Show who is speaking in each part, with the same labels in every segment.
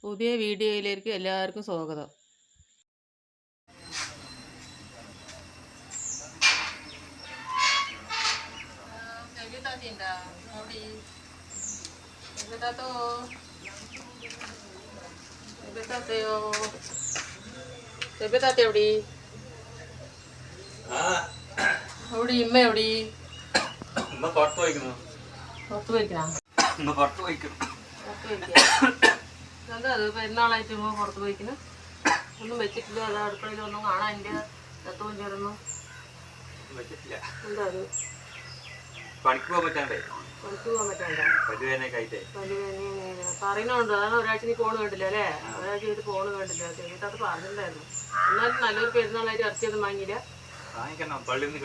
Speaker 1: പുതിയ വീഡിയോയിലേക്ക് എല്ലാവർക്കും സ്വാഗതം. എവിടെ ഇമ്മ എവിടെ പുറത്ത് പോയിക്കണ എന്താ അത് പെരുന്നാളായിട്ട് ഉമ്മ പുറത്ത് പോയിക്കണ ഒന്നും വെച്ചിട്ടില്ല. അത് അടുക്കളയിലൊന്നും കാണാൻ എൻ്റെ തത്വം ചേർന്നു. എന്താ അത് പണിക്ക് പോകാൻ പറ്റാണ്ടോ? പറയുന്നുണ്ട്. അതാണ് ഒരാഴ്ച നീ ഫോണ് കണ്ടില്ല അല്ലേ? ഒരാഴ്ച ചെയ്ത് ഫോണ് കണ്ടില്ല. ചെറിയത് പറഞ്ഞിട്ടുണ്ടായിരുന്നു. എന്നാലും നല്ലൊരു പെരുന്നാളായിട്ട് ഇറച്ചിയൊന്നും വാങ്ങിയില്ല. പള്ളിയിൽ നിന്ന്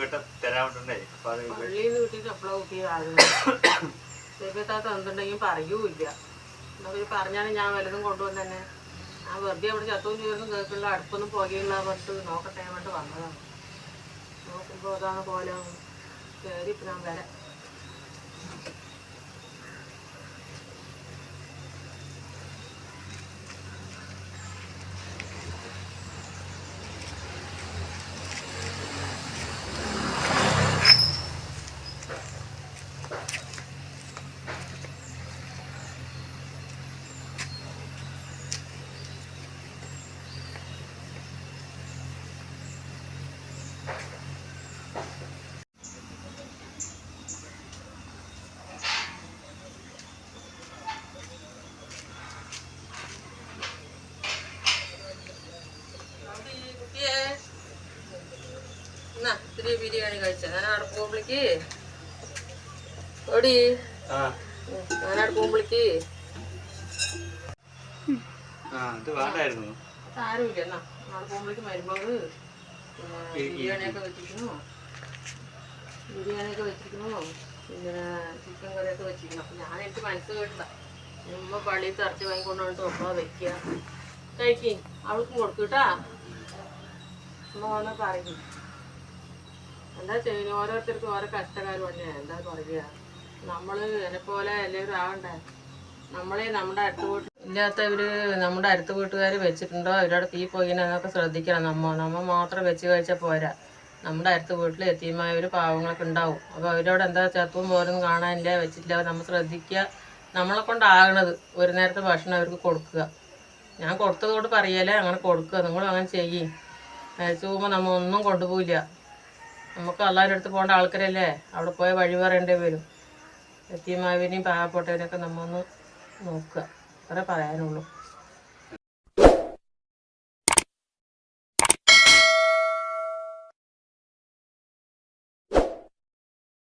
Speaker 1: കിട്ടിയിട്ട് എപ്പോഴാ കുട്ടിയാകുന്നത്? ചെറിയത്താത്ത എന്തുണ്ടെങ്കിൽ പറയൂല്ല. എന്നവർ പറഞ്ഞാലും ഞാൻ വല്ലതും കൊണ്ടുവന്ന് തന്നെ ഞാൻ വെറുതെ അവിടെ ചത്തവും ചേർന്നും കേൾക്കുള്ള അടുപ്പൊന്നും പുകയുള്ള പറഞ്ഞിട്ട് നോക്കട്ടെ വേണ്ടി വന്നതാണ്. നോക്കുമ്പോൾ അതാണ് പോലെ കയറി ഇപ്പം ഞാൻ വരാം. ഇത്തിരി ബിരിയാണി കഴിച്ച ഞാൻ അവിടെ പോകുമ്പോഴേക്ക് ഓടി ഞാൻ അവിടെ പോകുമ്പോഴേക്ക് ആരുമില്ല. എന്നാ അവിടെ പോകുമ്പോഴേക്ക് മരുമകള് പിന്നെ ബിരിയാണിയൊക്കെ വെച്ചിരിക്കുന്നു. പിന്നെ ചിക്കൻ കറിയൊക്കെ വെച്ചിരിക്കുന്നു. അപ്പം ഞാൻ എനിക്ക് മനസ്സ് കേട്ടില്ല. ഉമ്മ പള്ളിയിൽ ഇറച്ചി വാങ്ങിക്കൊണ്ട് വന്നിട്ട് ഒപ്പം വെക്കുക കഴിക്കും. അവൾക്കും കൊടുക്കൂട്ടാ. ഉമ്മ വന്നാൽ പറയും. എന്താ ചെയ്യുന്നത്? ഓരോരുത്തർക്കും ഓരോ കഷ്ടകാലം തന്നെയാണ്. എന്താ പറയുക, നമ്മൾ എന്നെപ്പോലെ എല്ലാവരും ആവണ്ടേ? നമ്മളെ നമ്മുടെ അടുത്ത ഇല്ലാത്തവർ നമ്മുടെ അടുത്ത വീട്ടുകാർ വെച്ചിട്ടുണ്ടോ അവരോട് തീ പോയിനെ എന്നൊക്കെ ശ്രദ്ധിക്കണം. നമ്മൾ മാത്രം വെച്ച് കഴിച്ചാൽ പോരാ. നമ്മുടെ അടുത്ത വീട്ടിൽ എത്തിയമായവർ പാവങ്ങളൊക്കെ ഉണ്ടാവും. അപ്പോൾ അവരോട് എന്താ ചെറുപ്പം പോലൊന്നും കാണാനില്ല, വെച്ചിട്ടില്ല, നമ്മൾ ശ്രദ്ധിക്കുക. നമ്മളെ കൊണ്ടാകണത് ഒരു നേരത്തെ ഭക്ഷണം അവർക്ക് കൊടുക്കുക. ഞാൻ കൊടുത്തതോട് പറയല്ലേ, അങ്ങനെ കൊടുക്കുക. നിങ്ങളും അങ്ങനെ ചെയ്യും. അയച്ചു പോകുമ്പോൾ നമ്മൾ ഒന്നും കൊണ്ടുപോയില്ല. നമുക്ക് എല്ലാവരുടെ അടുത്ത് പോകേണ്ട ആൾക്കാരല്ലേ? അവിടെ പോയ വഴി പറയേണ്ടി വരും. എത്തിയമാവിനെയും പാവപ്പെട്ടവരെയൊക്കെ നമ്മൊന്ന് നോക്കുക. അത്രേ പറയാനുള്ളൂ.